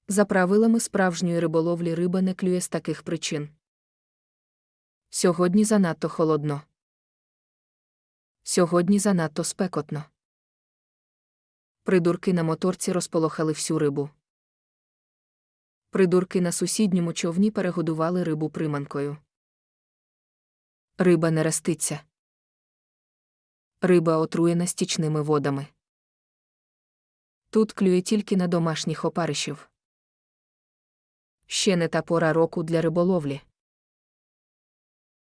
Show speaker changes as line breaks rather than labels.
За правилами справжньої риболовлі риба не клює з таких причин. Сьогодні занадто холодно. Сьогодні занадто спекотно. Придурки на моторці розполохали всю рибу. Придурки на сусідньому човні перегодували рибу приманкою. Риба не реститься. Риба отруєна стічними водами. Тут клює тільки на домашніх опаришів. Ще не та пора року для риболовлі.